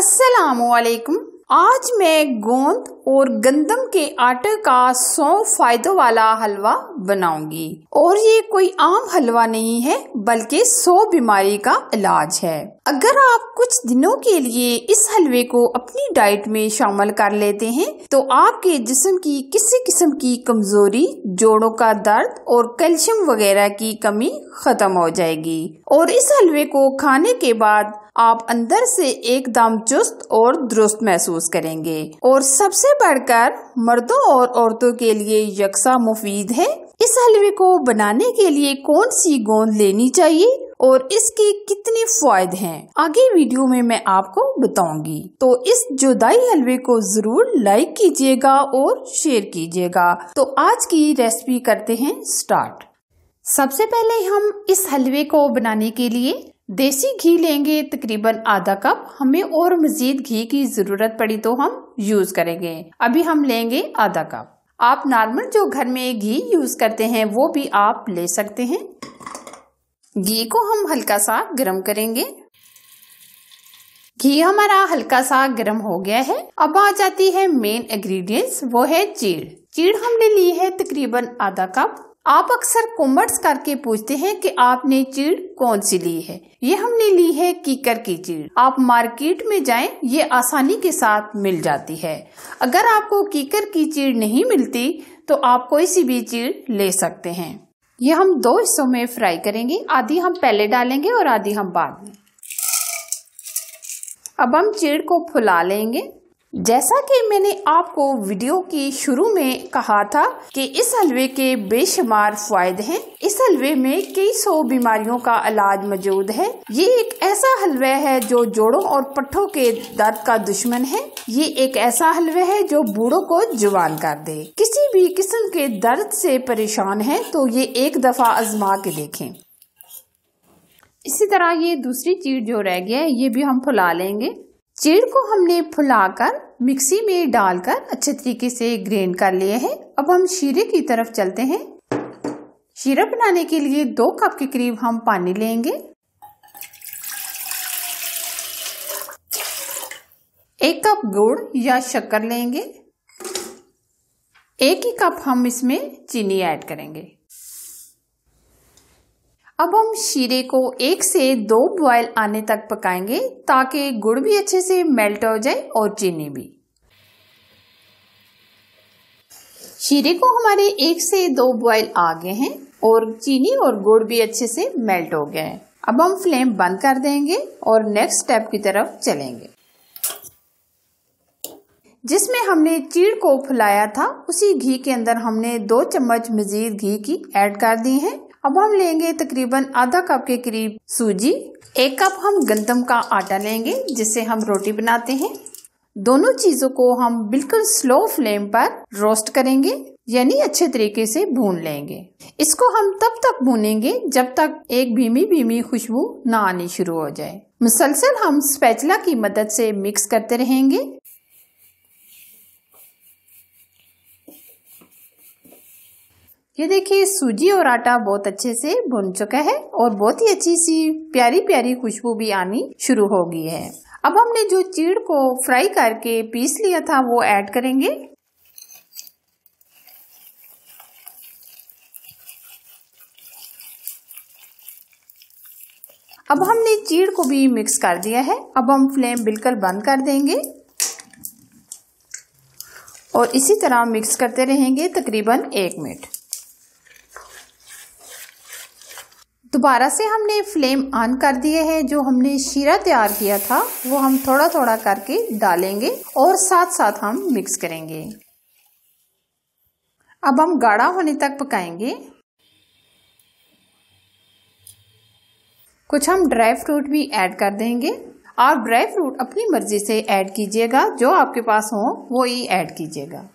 अस्सलामुअलैकुम। आज मैं गोंद और गंदम के आटे का 100 फायदों वाला हलवा बनाऊंगी। और ये कोई आम हलवा नहीं है बल्कि 100 बीमारी का इलाज है। अगर आप कुछ दिनों के लिए इस हलवे को अपनी डाइट में शामिल कर लेते हैं तो आपके जिस्म की किसी किस्म की कमजोरी, जोड़ों का दर्द और कैल्शियम वगैरह की कमी खत्म हो जाएगी। और इस हलवे को खाने के बाद आप अंदर से एकदम चुस्त और दुरुस्त महसूस करेंगे। और सबसे बढ़कर मर्दों और औरतों के लिए यकसा मुफीद है। इस हलवे को बनाने के लिए कौन सी गोंद लेनी चाहिए और इसके कितने फायदे हैं, आगे वीडियो में मैं आपको बताऊंगी। तो इस जुदाई हलवे को जरूर लाइक कीजिएगा और शेयर कीजिएगा। तो आज की रेसिपी करते हैं स्टार्ट। सबसे पहले हम इस हलवे को बनाने के लिए देसी घी लेंगे, तकरीबन आधा कप। हमें और मजीद घी की जरूरत पड़ी तो हम यूज करेंगे। अभी हम लेंगे आधा कप। आप नॉर्मल जो घर में घी यूज करते हैं वो भी आप ले सकते हैं। घी को हम हल्का सा गर्म करेंगे। घी हमारा हल्का सा गर्म हो गया है। अब आ जाती है मेन इंग्रेडिएंट्स, वो है चीड़। चीड़ हमने ली है तकरीबन आधा कप। आप अक्सर कमेंट्स करके पूछते हैं कि आपने चीड़ कौन सी ली है। ये हमने ली है कीकर की चीड़। आप मार्केट में जाएं, ये आसानी के साथ मिल जाती है। अगर आपको कीकर की चीड़ नहीं मिलती तो आप कोई सी भी चीड़ ले सकते हैं। ये हम दो हिस्सों में फ्राई करेंगे, आधी हम पहले डालेंगे और आधी हम बाद में। अब हम चीड़ को फुला लेंगे। जैसा कि मैंने आपको वीडियो की शुरू में कहा था कि इस हलवे के बेशुमार फायदे हैं। इस हलवे में कई 100 बीमारियों का इलाज मौजूद है। ये एक ऐसा हलवा है जो जोड़ों और पट्ठों के दर्द का दुश्मन है। ये एक ऐसा हलवा है जो बूढ़ों को जवान कर दे। किसी भी किस्म के दर्द से परेशान है तो ये एक दफा आजमा के देखें। इसी तरह ये दूसरी चीड़ जो रह गया है ये भी हम फुला लेंगे। चीड़ को हमने फुलाकर मिक्सी में डालकर अच्छे तरीके से ग्राइंड कर लिए हैं। अब हम शीरे की तरफ चलते हैं। शीरा बनाने के लिए 2 कप के करीब हम पानी लेंगे। 1 कप गुड़ या शक्कर लेंगे। 1 ही कप हम इसमें चीनी ऐड करेंगे। अब हम शीरे को 1 से 2 बॉयल आने तक पकाएंगे ताकि गुड़ भी अच्छे से मेल्ट हो जाए और चीनी भी। शीरे को हमारे 1 से 2 बॉयल आ गए हैं और चीनी और गुड़ भी अच्छे से मेल्ट हो गए हैं। अब हम फ्लेम बंद कर देंगे और नेक्स्ट स्टेप की तरफ चलेंगे। जिसमें हमने चीड़ को फुलाया था उसी घी के अंदर हमने 2 चम्मच मजीद घी की ऐड कर दी है। अब हम लेंगे तकरीबन आधा कप के करीब सूजी। 1 कप हम गंदम का आटा लेंगे जिससे हम रोटी बनाते हैं। दोनों चीजों को हम बिल्कुल स्लो फ्लेम पर रोस्ट करेंगे, यानी अच्छे तरीके से भून लेंगे। इसको हम तब तक भूनेंगे जब तक एक भीमी भीमी खुशबू ना आनी शुरू हो जाए। मुसलसल हम स्पैचुला की मदद से मिक्स करते रहेंगे। ये देखिए सूजी और आटा बहुत अच्छे से भुन चुका है और बहुत ही अच्छी सी प्यारी प्यारी खुशबू भी आनी शुरू हो गई है। अब हमने जो चीड़ को फ्राई करके पीस लिया था वो ऐड करेंगे। अब हमने चीड़ को भी मिक्स कर दिया है। अब हम फ्लेम बिल्कुल बंद कर देंगे और इसी तरह मिक्स करते रहेंगे तकरीबन 1 मिनट। दोबारा से हमने फ्लेम ऑन कर दिया है। जो हमने शीरा तैयार किया था वो हम थोड़ा थोड़ा करके डालेंगे और साथ साथ हम मिक्स करेंगे। अब हम गाढ़ा होने तक पकाएंगे। कुछ हम ड्राई फ्रूट भी ऐड कर देंगे। आप ड्राई फ्रूट अपनी मर्जी से ऐड कीजिएगा, जो आपके पास हो वो ही ऐड कीजिएगा।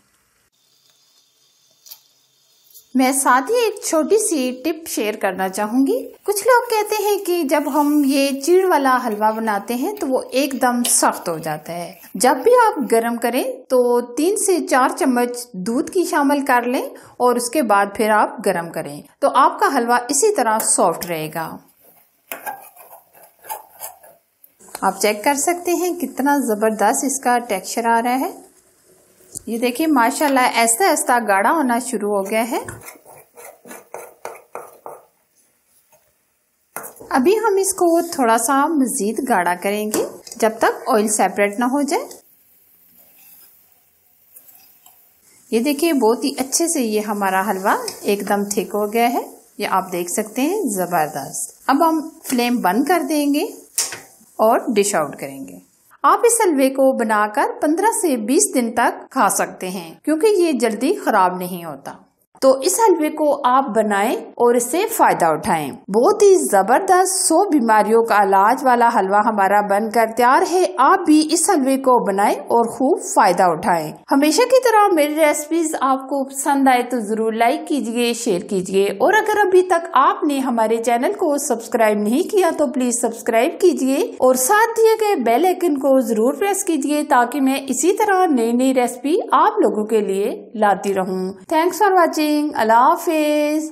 मैं साथ ही एक छोटी सी टिप शेयर करना चाहूंगी। कुछ लोग कहते हैं कि जब हम ये चीड़ वाला हलवा बनाते हैं तो वो एकदम सख्त हो जाता है। जब भी आप गरम करें तो 3 से 4 चम्मच दूध की शामिल कर लें और उसके बाद फिर आप गरम करें तो आपका हलवा इसी तरह सॉफ्ट रहेगा। आप चेक कर सकते हैं कितना जबरदस्त इसका टेक्सचर आ रहा है। ये देखिए माशाल्लाह ऐसा ऐसा गाढ़ा होना शुरू हो गया है। अभी हम इसको थोड़ा सा मजीद गाढ़ा करेंगे जब तक ऑयल सेपरेट ना हो जाए। ये देखिए बहुत ही अच्छे से ये हमारा हलवा एकदम थिक हो गया है, ये आप देख सकते हैं जबरदस्त। अब हम फ्लेम बंद कर देंगे और डिश आउट करेंगे। आप इस हलवे को बनाकर 15 से 20 दिन तक खा सकते हैं क्योंकि ये जल्दी खराब नहीं होता। तो इस हलवे को आप बनाएं और इससे फायदा उठाएं। बहुत ही जबरदस्त 100 बीमारियों का इलाज वाला हलवा हमारा बनकर तैयार है। आप भी इस हलवे को बनाएं और खूब फायदा उठाएं। हमेशा की तरह मेरी रेसिपीज आपको पसंद आए तो जरूर लाइक कीजिए, शेयर कीजिए और अगर अभी तक आपने हमारे चैनल को सब्सक्राइब नहीं किया तो प्लीज सब्सक्राइब कीजिए और साथ दिए गए बेल आइकन को जरूर प्रेस कीजिए ताकि मैं इसी तरह नई नई रेसिपी आप लोगों के लिए लाती रहूं। Thanks for watching. Allah Hafiz.